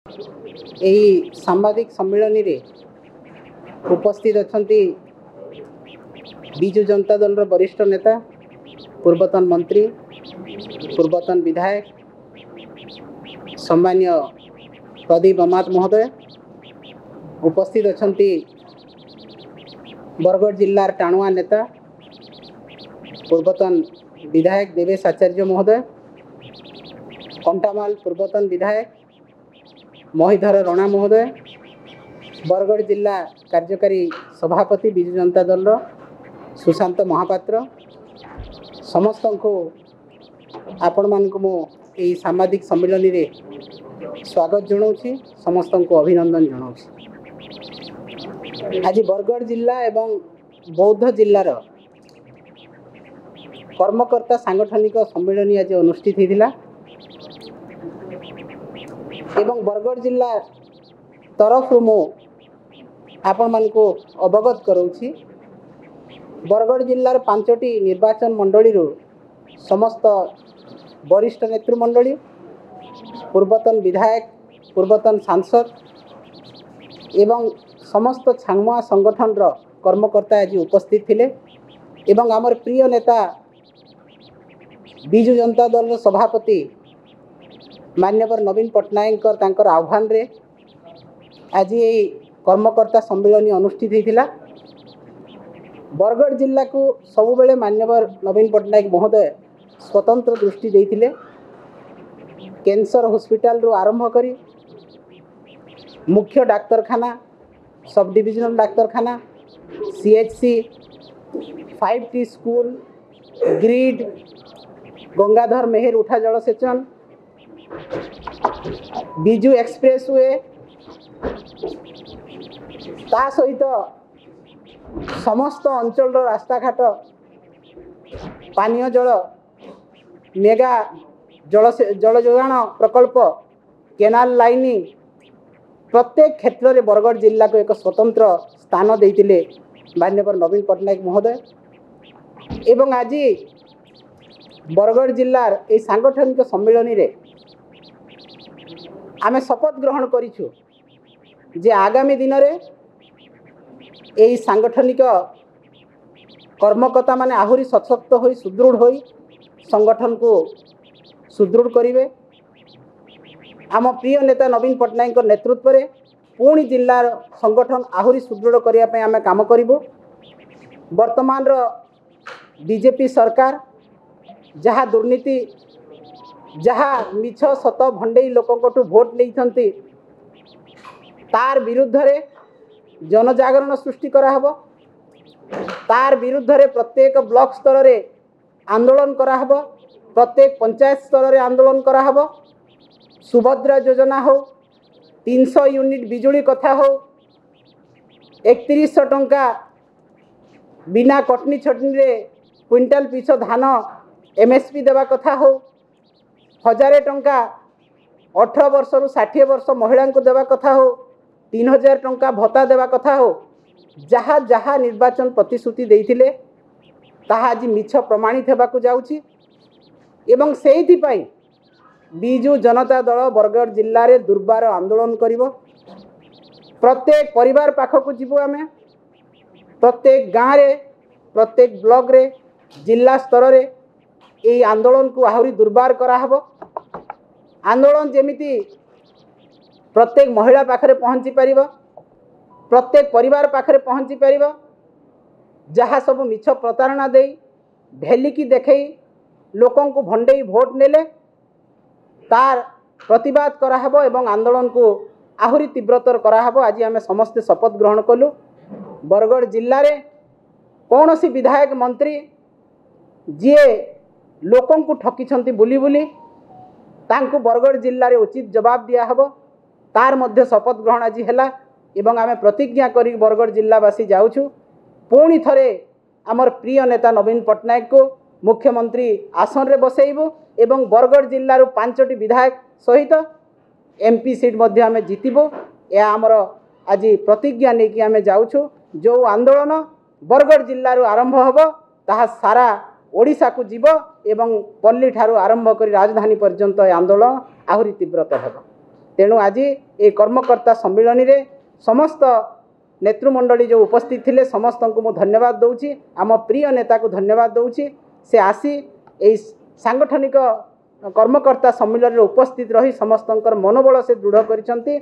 यही सांबादिक सम्मेलन रे उपस्थित अच्छा बिजु जनता दल वरिष्ठ नेता पूर्वतन मंत्री पूर्वतन विधायक सम्मान्य प्रदीप अमात महोदय उपस्थित अच्छा बरगढ़ जिल्लार टाणुआ नेता पूर्वतन विधायक देवेश आचार्य महोदय कंटामाल पूर्वतन विधायक मोहिधर रणा महोदय बरगढ़ जिला कार्यकारी सभापति बिजु जनता दल सुशांत महापात्र समस्त को आपण मानक मो यही सामाजिक सम्मेलन रे स्वागत जनाऊँ समस्त को अभिनंदन जनाऊँ। आज बरगढ़ जिला एवं बौद्ध जिलार कर्मकर्ता सांगठनिक सम्मेलन आज अनुष्ठित होता एवं बरगढ़ जिला तरफ मु आपण मान को अवगत कराऊँ। बरगढ़ जिलार 5टी निर्वाचन मंडली समस्त वरिष्ठ नेतृमंडली पूर्वतन विधायक पूर्वतन सांसद एवं समस्त छांगुआ संगठन कर्मकर्ता आज उपस्थित थिले एवं आमर प्रिय नेता बिजु जनता दल सभापति मान्यवर नवीन पट्टनायक तांकर आह्वान रे आज ये कर्मकर्ता सम्मेलन अनुष्ठित होता। बरगढ़ जिला को सबु बेले मान्यवर नवीन पट्टनायक महोदय स्वतंत्र दृष्टि देइथिले। कैंसर हॉस्पिटल रो आरंभ करी मुख्य डाक्तरखाना सब डिविजनल डाक्तरखाना CHC 5T school grid Gangadhar Meher उठा जलसेचन बिजू एक्सप्रेसवे ता सहित समस्त अंचल रास्ताघाट पानीय जल मेगा जल जोगाण प्रकल्प केनाल लाइनिंग प्रत्येक क्षेत्र में बरगढ़ जिला को एक स्वतंत्र स्थान देते मान्यवर नवीन पट्टनायक महोदय एवं आज बरगढ़ जिलार ए सांगठनिक सम्मेलन रे आमे शपथ ग्रहण करिछु जे आगामी दिन रे एई सांगठनिक कर्मकर्ता माने आहुरी सशक्त होई सुदृढ़ होई संगठन को सुदृढ़ करिवे। आम प्रिय नेता नवीन पट्टनायक नेतृत्व रे पुणी जिलार संगठन आहुरी सुदृढ़ करिया पे आमे काम करिवो। वर्तमान रो बीजेपी सरकार जहाँ दुर्नीति जहाँ मिछ सत भंडई लोकंकठू भोट नहीं तार विरुद्ध रे जनजागरण सृष्टि कराहबो। तार विरुद्ध रे प्रत्येक ब्लॉक स्तर रे आंदोलन कराहबो। प्रत्येक पंचायत स्तर रे आंदोलन कराहबो। सुभद्रा योजना हो 300 यूनिट बिजुली कथा हो 3100 टंका बिना कटनी छटनी रे क्विंटाल पीछ धान एमएसपी देवा कथा हो 1000 टंका 18 वर्ष रु 60 वर्ष महिला को देवा कथा हो 3000 टंका भत्ता देवा कथा हो जहाँ जहाँ निर्वाचन प्रतिश्रुति देइथिले ताहा आज मिछ प्रमाणित हेबाकु जाउछि एवं सेहिथि पई बिजु जनता दल बरगढ़ जिल्ला रे दुर्बार आंदोलन करिवो। प्रत्येक परिवार पाखकु जीवो आमे प्रत्येक गाँव रे प्रत्येक ब्लॉक रे जिला स्तर रे यही आंदोलन को आहुरी दुर्बार कराहबो। आंदोलन जेमिति प्रत्येक महिला पाखरे पहुँची पारिबो प्रत्येक परिवार पाखरे पहुँची पारिबो जहाँ सब मिछ प्रतारणा देई भेलिकी देखई लोकन को भंडई भोट नेले तार प्रतिवाद कराहबो एवं आंदोलन को आहुरी तीव्रतर कराहबो। आज आमे समस्ते शपथ ग्रहण कलु। बरगढ़ जिल्ला रे कौनसी विधायक मंत्री जीए लोकन को ठकी बुली बुली तांको बरगढ़ जिल्ला रे उचित जवाब दिया हबो तार मध्य शपथ ग्रहण आज हैला एवं आमे प्रतिज्ञा करी बरगढ़ जिल्लावासी जाउछु पुणी थरे आमर प्रिय नेता नवीन पट्टनायक को मुख्यमंत्री आसन रे बसैबो एवं बरगढ़ जिल्लार 5टी विधायक सहित एमपी सीट मध्य आमे जितिबो। या आमर आज प्रतिज्ञा नहीं कि आमे जाउछु जो आंदोलन बरगढ़ जिल्लार आरंभ हबो ताहा सारा ओडिशा को जीव एवं पल्ली ठारू आरंभ कर राजधानी पर्यंत आंदोलन आहुरी तीव्रतर हेब। तेणु आज ये कर्मकर्ता सम्मिलन रे समस्त नेतृमंडली जो उपस्थित थिले समस्त को मु धन्यवाद दौची आम प्रिय नेता को धन्यवाद दौची से आसी ए सांगठनिक कर्मकर्ता सम्मिलन रे उपस्थित रही समस्त मनोबल से दृढ़ करिसंती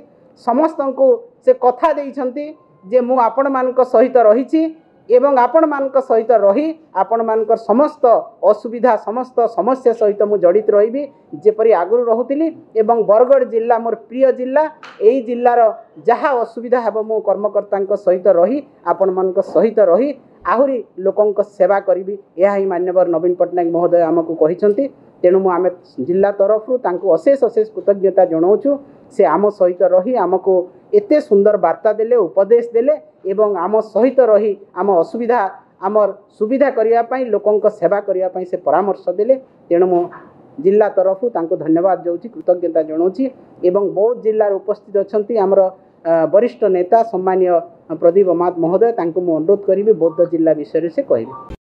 समस्त को से कथा देइसंती जे मु आपण मानक सहित रहिछि एवं आपण मानक सहित रही आपण मानकर समस्त असुविधा समस्त समस्या सहित मु जड़ित रही जेपरी आगुरी रहूली एवं बरगढ़ जिला मोर प्रिय जिला यही जिलार जहाँ असुविधा हेब मु कर्मकर्ता सहित रही आपण मानक सहित रही आहुरी लोकंक सेवा करी यह ही मान्यवर नवीन पट्टनायक महोदय आमको कहिसंती तेणु मु आमे जिला तरफ अशेष अशेष कृतज्ञता जनाऊँ से आम सहित रही आमको एते सुंदर वार्ता देले उपदेश देले एवं आम सहित रही आम असुविधा आमर सुविधा करने लोकंक सेवा करने से परामर्श देले तेणु मु जिला तरफ धन्यवाद जाऊँगी कृतज्ञता जनाऊँगी एवं बौद्ध जिलार उपस्थित अच्छा आमर वरिष्ठ नेता सम्मानीय प्रदीप अमात महोदय तांको मु अनुरोध करी बौद्ध जिला विषय से कहबी।